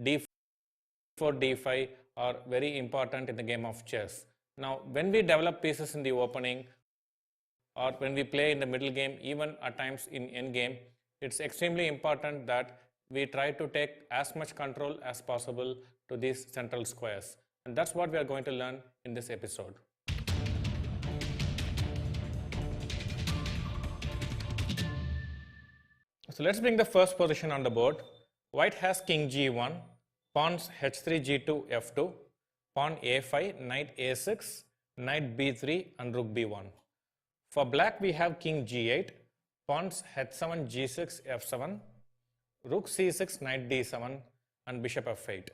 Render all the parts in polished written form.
d4, d5 are very important in the game of chess. Now, when we develop pieces in the opening or when we play in the middle game, even at times in end game, it's extremely important that we try to take as much control as possible to these central squares. And that's what we are going to learn in this episode. So let's bring the first position on the board. White has king g1, pawns h3, g2, f2, pawn a5, knight a6, knight b3 and rook b1. For black we have king g8, pawns h7, g6, f7, rook c6, knight d7 and bishop f8.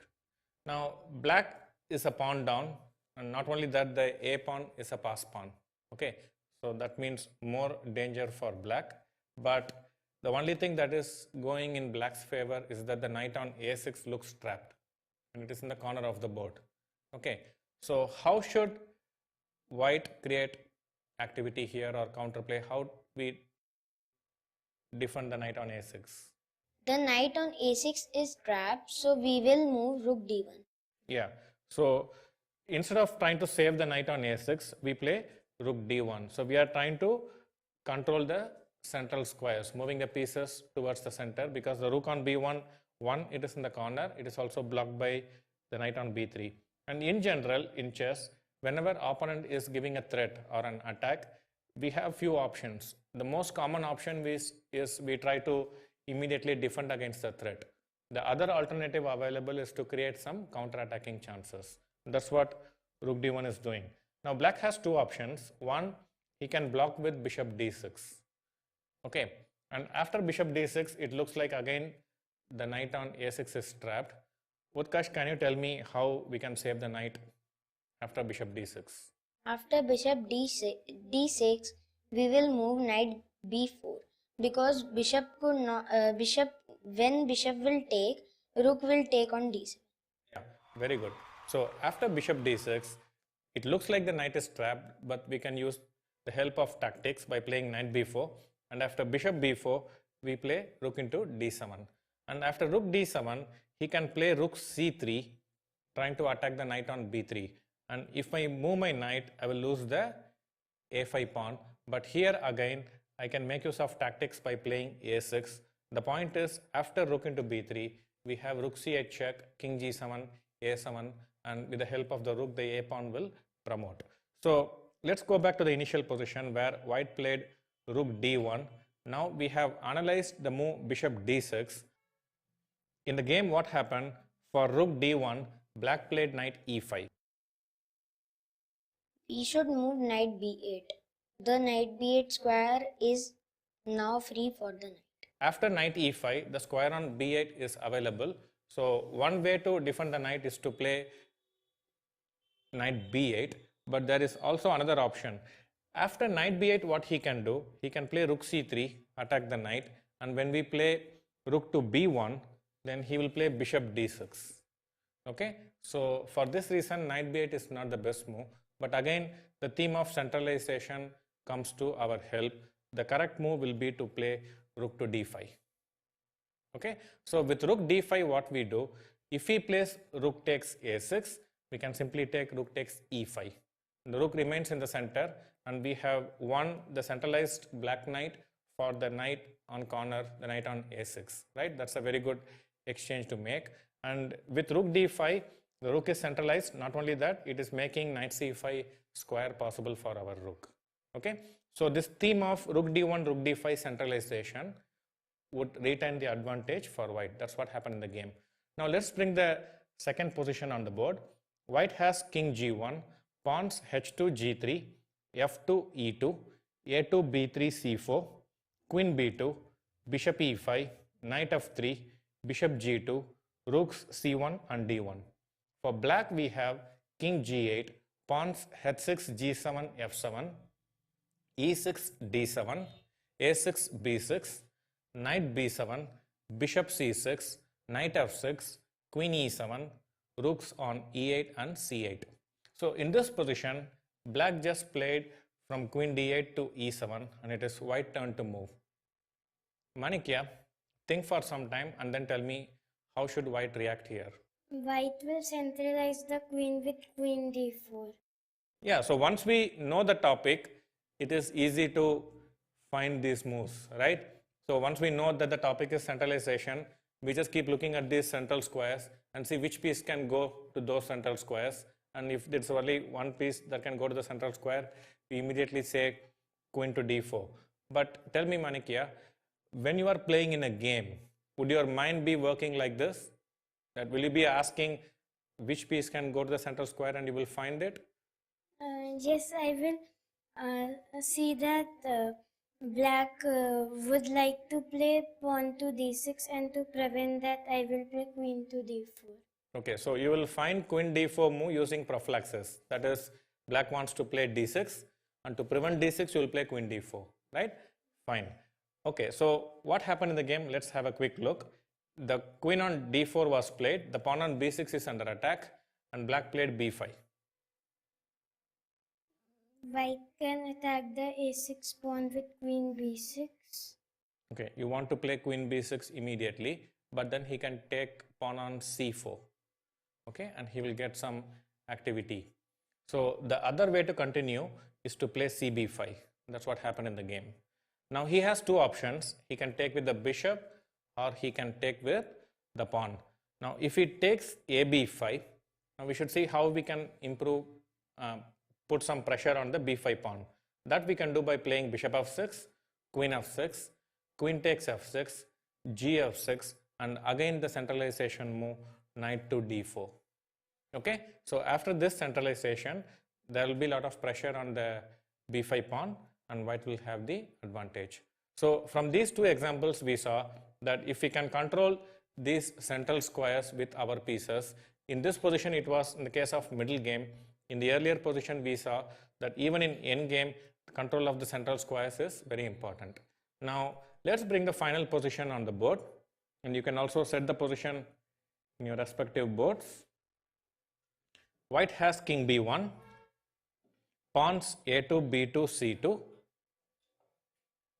Now black is a pawn down, and not only that, the a pawn is a pass pawn. Okay, so that means more danger for black, but the only thing that is going in black's favor is that the knight on a6 looks trapped and it is in the corner of the board. Okay, so how should white create activity here or counterplay? How we defend the knight on a6? The knight on a6 is trapped, so we will move rook d1. Yeah, so instead of trying to save the knight on a6, we play rook d1. So we are trying to control the central squares, moving the pieces towards the center, because the rook on b1, it is in the corner, it is also blocked by the knight on b3. And in general, in chess, whenever opponent is giving a threat or an attack, we have few options. The most common option is we try to immediately defend against the threat. The other alternative available is to create some counter-attacking chances. That's what rook d1 is doing. Now black has two options. One, he can block with bishop d6. Okay, and after bishop d6, it looks like again the knight on a6 is trapped. Utkarsh, can you tell me how we can save the knight after bishop d6? After bishop d6, we will move knight b4, because when bishop will take, rook will take on d7. Yeah, very good. So after bishop d6, it looks like the knight is trapped, but we can use the help of tactics by playing knight b4. And after bishop b4, we play rook into d7. And after rook d7, he can play rook c3, trying to attack the knight on b3. And if I move my knight, I will lose the a5 pawn. But here again, I can make use of tactics by playing a6. The point is, after rook into b3, we have rook c8 check, king g7, a7, and with the help of the rook, the a pawn will promote. So let's go back to the initial position where white played rook d1. Now we have analyzed the move bishop d6. In the game, what happened? For rook d1, black played knight e5. We should move knight b8. The knight b8 square is now free for the knight. After knight e5, the square on b8 is available. So one way to defend the knight is to play knight b8, but there is also another option. After knight b8, what he can do? He can play rook c3, attack the knight, and when we play rook to b1, then he will play bishop d6. Okay, so for this reason, knight b8 is not the best move. But again, the theme of centralization comes to our help. The correct move will be to play rook to d5. Okay, so with rook d5, what we do? If he plays rook takes a6, we can simply take rook takes e5. The rook remains in the center, and we have won the centralized black knight for the knight on corner, the knight on a6, right? That's a very good exchange to make. And with rook d5, the rook is centralized. Not only that, it is making knight c5 square possible for our rook. Okay, so this theme of rook d1, rook d5 centralization would retain the advantage for white. That's what happened in the game. Now let's bring the second position on the board. White has king g1, pawns h2 g3, f2 e2, a2 b3 c4, queen b2, bishop e5, knight f3, bishop g2, rooks c1 and d1. For black, we have king g8, pawns h6 g7 f7, e6 d7, a6 b6, knight b7, bishop c6, knight f6, queen e7, rooks on e8 and c8. So in this position, black just played from queen d8 to e7, and it is white turn to move. Manikya, think for some time and then tell me how should white react here? White will centralize the queen with queen d4. Yeah, so once we know the topic, it is easy to find these moves, right? So once we know that the topic is centralization, we just keep looking at these central squares and see which piece can go to those central squares. And if there's only one piece that can go to the central square, we immediately say queen to d4. But tell me, Manikya, when you are playing in a game, would your mind be working like this? That will you be asking which piece can go to the central square and you will find it? Yes, I will see that black would like to play pawn to d6, and to prevent that I will play queen to d4. Okay, so you will find queen d4 move using prophylaxis. That is, black wants to play d6, and to prevent d6 you will play queen d4, right? Fine. Okay, so what happened in the game? Let's have a quick look. The queen on d4 was played, the pawn on b6 is under attack, and black played b5. White can attack the a6 pawn with queen b6. Okay, you want to play queen b6 immediately, but then he can take pawn on c4. Okay, and he will get some activity. So the other way to continue is to play cb5. That's what happened in the game. Now he has two options. He can take with the bishop or he can take with the pawn. Now if he takes ab5, now we should see how we can improve, put some pressure on the b5 pawn. That we can do by playing bishop f6, queen f6, queen takes f6, g f6, and again the centralization move knight to d4. Okay, so after this centralization, there will be a lot of pressure on the b5 pawn and white will have the advantage. So from these two examples we saw that if we can control these central squares with our pieces, in this position it was in the case of middle game. In the earlier position we saw that even in end game, control of the central squares is very important. Now let's bring the final position on the board, and you can also set the position in your respective boards. White has king b1, pawns a2, b2, c2,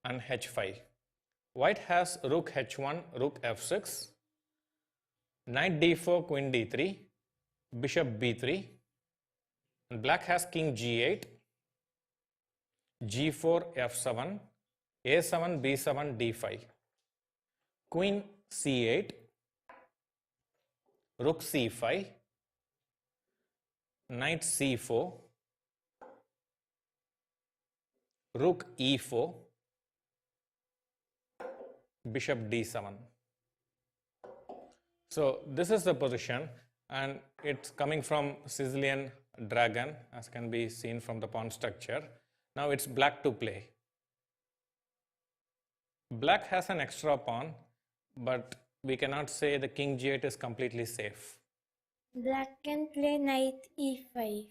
and h5. White has rook h1, rook f6, knight d4, queen d3, bishop b3, and black has king g8, g4, f7, a7, b7, d5, queen c8, rook c5, knight c4, rook e4, bishop d7. So this is the position, and it's coming from Sicilian dragon, as can be seen from the pawn structure. Now it's black to play. Black has an extra pawn, but we cannot say the king g8 is completely safe. Black can play knight e5.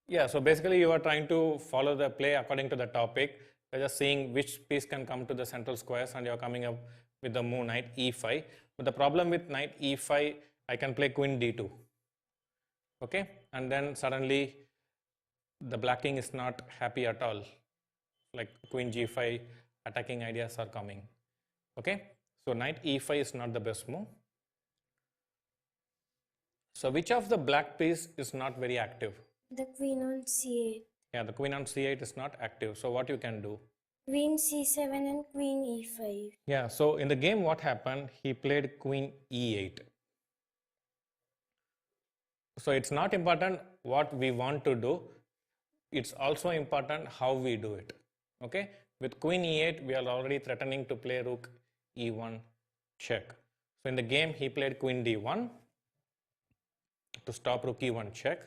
Yeah, so basically you are trying to follow the play according to the topic. You're just seeing which piece can come to the central squares, and you're coming up with the move knight e5. But the problem with knight e5, I can play queen d2. Okay, and then suddenly the black king is not happy at all. Like queen g5 attacking ideas are coming. Okay, so knight e5 is not the best move. So which of the black piece is not very active? The queen on c8. Yeah, the queen on c8 is not active. So what you can do? Queen c7 and queen e5. Yeah, so in the game what happened? He played queen e8. So it's not important what we want to do. It's also important how we do it. Okay, with queen e8 we are already threatening to play rook e1 check. So in the game he played queen d1 to stop rook e1 check,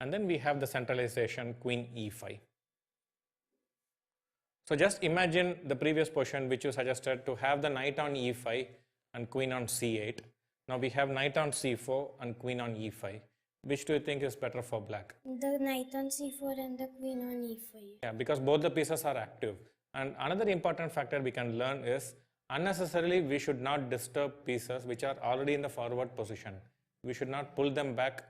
and then we have the centralization queen e5. So just imagine the previous position which you suggested, to have the knight on e5 and queen on c8. Now we have knight on c4 and queen on e5. Which do you think is better for black? The knight on c4 and the queen on e5. Yeah, because both the pieces are active. And another important factor we can learn is unnecessarily we should not disturb pieces which are already in the forward position. We should not pull them back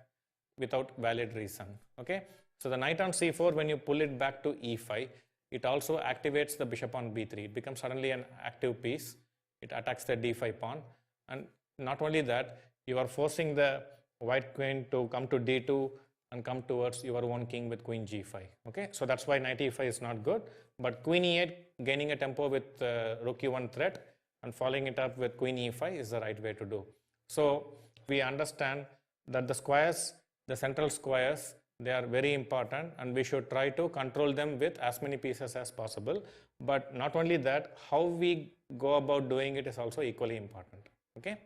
without valid reason. Okay, so the knight on c4, when you pull it back to e5, it also activates the bishop on b3. It becomes suddenly an active piece. It attacks the d5 pawn, and not only that, you are forcing the white queen to come to d2 and come towards your own king with queen g5. Okay, so that's why knight e5 is not good. But queen e8 gaining a tempo with rook e1 threat and following it up with queen e5 is the right way to do. So we understand that the squares, the central squares, they are very important, and we should try to control them with as many pieces as possible. But not only that, how we go about doing it is also equally important. Okay.